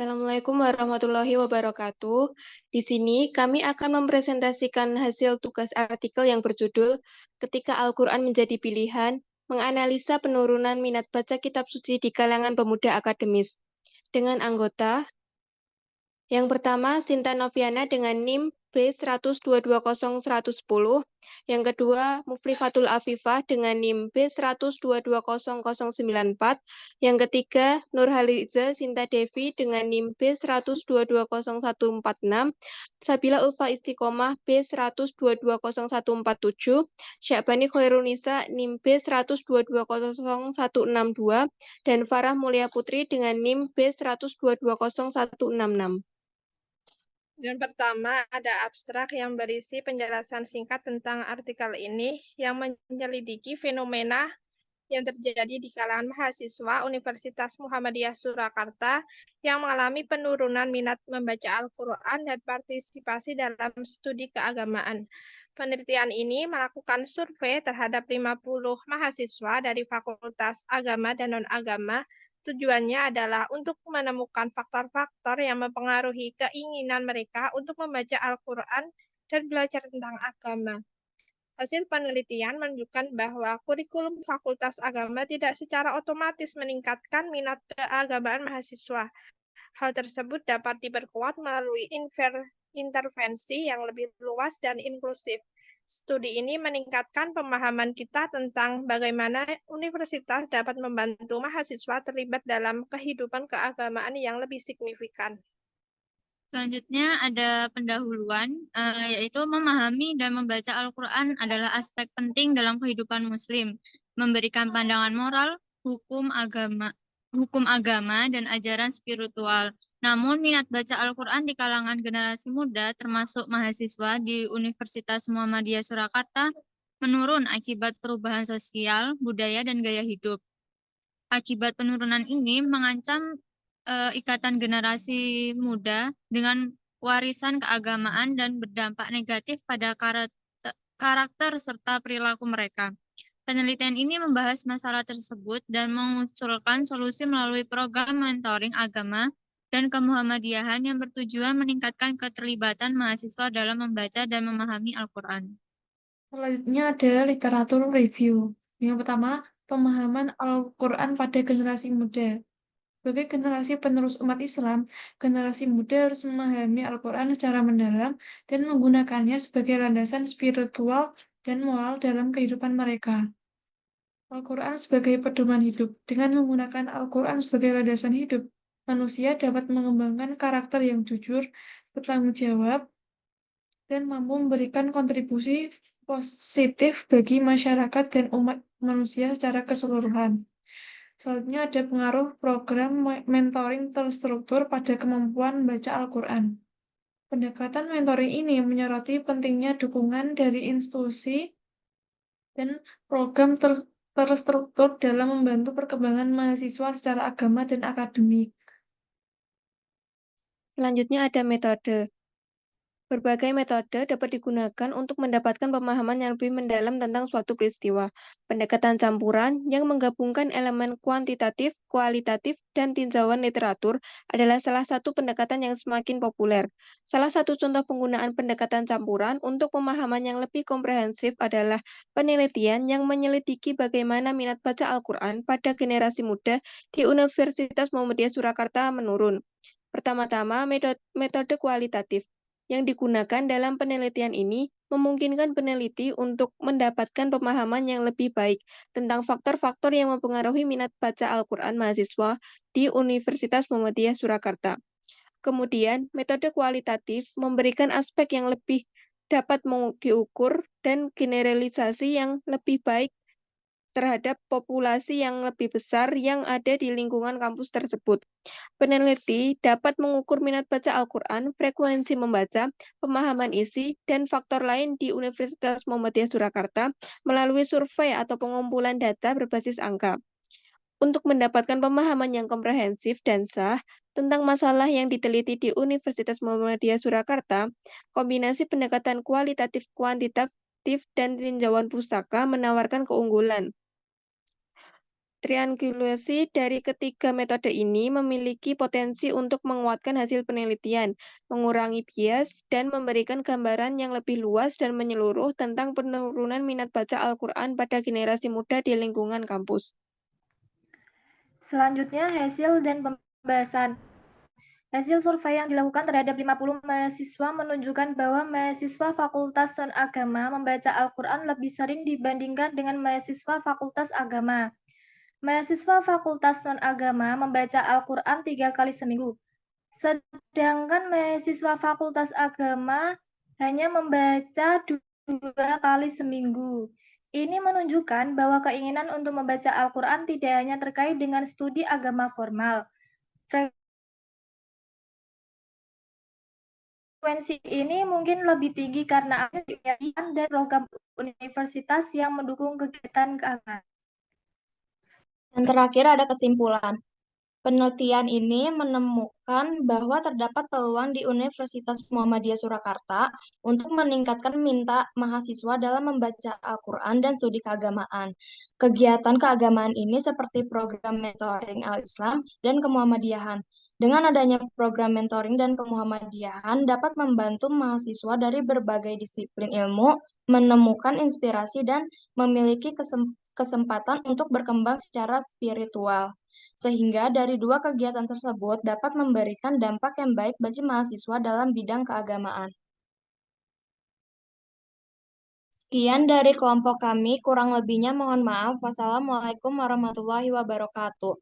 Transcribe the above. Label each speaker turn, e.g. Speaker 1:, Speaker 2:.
Speaker 1: Assalamualaikum warahmatullahi wabarakatuh. Di sini kami akan mempresentasikan hasil tugas artikel yang berjudul Ketika Al-Quran Menjadi Pilihan, menganalisa penurunan minat baca kitab suci di kalangan pemuda akademis. Dengan anggota, yang pertama, Sinta Noviana dengan NIM B1220110. Yang kedua, Muflifatul Afifah dengan NIM B1220094. Yang ketiga, Nurhaliza Sinta Devi dengan NIM B1220146. Sabila Ulfa Istiqomah B1220147. Syakbani Khairunisa NIM B1220162. Dan Farah Mulia Putri dengan NIM B1220166.
Speaker 2: Yang pertama, ada abstrak yang berisi penjelasan singkat tentang artikel ini yang menyelidiki fenomena yang terjadi di kalangan mahasiswa Universitas Muhammadiyah Surakarta yang mengalami penurunan minat membaca Al-Quran dan partisipasi dalam studi keagamaan. Penelitian ini melakukan survei terhadap 50 mahasiswa dari Fakultas Agama dan Non-Agama. Tujuannya adalah untuk menemukan faktor-faktor yang mempengaruhi keinginan mereka untuk membaca Al-Quran dan belajar tentang agama. Hasil penelitian menunjukkan bahwa kurikulum Fakultas Agama tidak secara otomatis meningkatkan minat keagamaan mahasiswa. Hal tersebut dapat diperkuat melalui intervensi yang lebih luas dan inklusif. Studi ini meningkatkan pemahaman kita tentang bagaimana universitas dapat membantu mahasiswa terlibat dalam kehidupan keagamaan yang lebih signifikan.
Speaker 3: Selanjutnya ada pendahuluan, yaitu memahami dan membaca Al-Quran adalah aspek penting dalam kehidupan Muslim, memberikan pandangan moral, hukum agama, dan ajaran spiritual. Namun, minat baca Al-Quran di kalangan generasi muda, termasuk mahasiswa di Universitas Muhammadiyah Surakarta, menurun akibat perubahan sosial, budaya, dan gaya hidup. Akibat penurunan ini mengancam ikatan generasi muda dengan warisan keagamaan dan berdampak negatif pada karakter serta perilaku mereka. Penelitian ini membahas masalah tersebut dan mengusulkan solusi melalui program mentoring agama dan kemuhammadiyahan yang bertujuan meningkatkan keterlibatan mahasiswa dalam membaca dan memahami Al-Quran.
Speaker 4: Selanjutnya ada literatur review. Yang pertama, pemahaman Al-Quran pada generasi muda. Sebagai generasi penerus umat Islam, generasi muda harus memahami Al-Quran secara mendalam dan menggunakannya sebagai landasan spiritual dan moral dalam kehidupan mereka. Al-Quran sebagai pedoman hidup. Dengan menggunakan Al-Quran sebagai landasan hidup, manusia dapat mengembangkan karakter yang jujur, bertanggung jawab, dan mampu memberikan kontribusi positif bagi masyarakat dan umat manusia secara keseluruhan. Selanjutnya ada pengaruh program mentoring terstruktur pada kemampuan membaca Al-Quran. Pendekatan mentoring ini menyoroti pentingnya dukungan dari institusi dan program terstruktur dalam membantu perkembangan mahasiswa secara agama dan akademik.
Speaker 1: Selanjutnya ada metode. Berbagai metode dapat digunakan untuk mendapatkan pemahaman yang lebih mendalam tentang suatu peristiwa. Pendekatan campuran yang menggabungkan elemen kuantitatif, kualitatif, dan tinjauan literatur adalah salah satu pendekatan yang semakin populer. Salah satu contoh penggunaan pendekatan campuran untuk pemahaman yang lebih komprehensif adalah penelitian yang menyelidiki bagaimana minat baca Al-Quran pada generasi muda di Universitas Muhammadiyah Surakarta menurun. Pertama-tama, metode kualitatif yang digunakan dalam penelitian ini memungkinkan peneliti untuk mendapatkan pemahaman yang lebih baik tentang faktor-faktor yang mempengaruhi minat baca Al-Quran mahasiswa di Universitas Muhammadiyah Surakarta. Kemudian, metode kualitatif memberikan aspek yang lebih dapat diukur dan generalisasi yang lebih baik terhadap populasi yang lebih besar yang ada di lingkungan kampus tersebut. Peneliti dapat mengukur minat baca Al-Quran, frekuensi membaca, pemahaman isi, dan faktor lain di Universitas Muhammadiyah Surakarta melalui survei atau pengumpulan data berbasis angka. Untuk mendapatkan pemahaman yang komprehensif dan sah tentang masalah yang diteliti di Universitas Muhammadiyah Surakarta, kombinasi pendekatan kualitatif, kuantitatif, dan tinjauan pustaka menawarkan keunggulan. Triangulasi dari ketiga metode ini memiliki potensi untuk menguatkan hasil penelitian, mengurangi bias, dan memberikan gambaran yang lebih luas dan menyeluruh tentang penurunan minat baca Al-Quran pada generasi muda di lingkungan kampus.
Speaker 5: Selanjutnya, hasil dan pembahasan. Hasil survei yang dilakukan terhadap 50 mahasiswa menunjukkan bahwa mahasiswa Fakultas Non-Agama membaca Al-Quran lebih sering dibandingkan dengan mahasiswa Fakultas Agama. Mahasiswa Fakultas Non-Agama membaca Al-Quran 3 kali seminggu, sedangkan mahasiswa Fakultas Agama hanya membaca 2 kali seminggu. Ini menunjukkan bahwa keinginan untuk membaca Al-Quran tidak hanya terkait dengan studi agama formal. Frekuensi ini mungkin lebih tinggi karena ada kegiatan dan program universitas yang mendukung kegiatan keagamaan.
Speaker 6: Dan terakhir ada kesimpulan. Penelitian ini menemukan bahwa terdapat peluang di Universitas Muhammadiyah Surakarta untuk meningkatkan minat mahasiswa dalam membaca Al-Quran dan studi keagamaan. Kegiatan keagamaan ini seperti program mentoring Al-Islam dan kemuhammadiyahan. Dengan adanya program mentoring dan kemuhammadiyahan dapat membantu mahasiswa dari berbagai disiplin ilmu menemukan inspirasi dan memiliki kesempatan untuk berkembang secara spiritual. Sehingga dari dua kegiatan tersebut dapat memberikan dampak yang baik bagi mahasiswa dalam bidang keagamaan. Sekian dari kelompok kami, kurang lebihnya mohon maaf. Wassalamualaikum warahmatullahi wabarakatuh.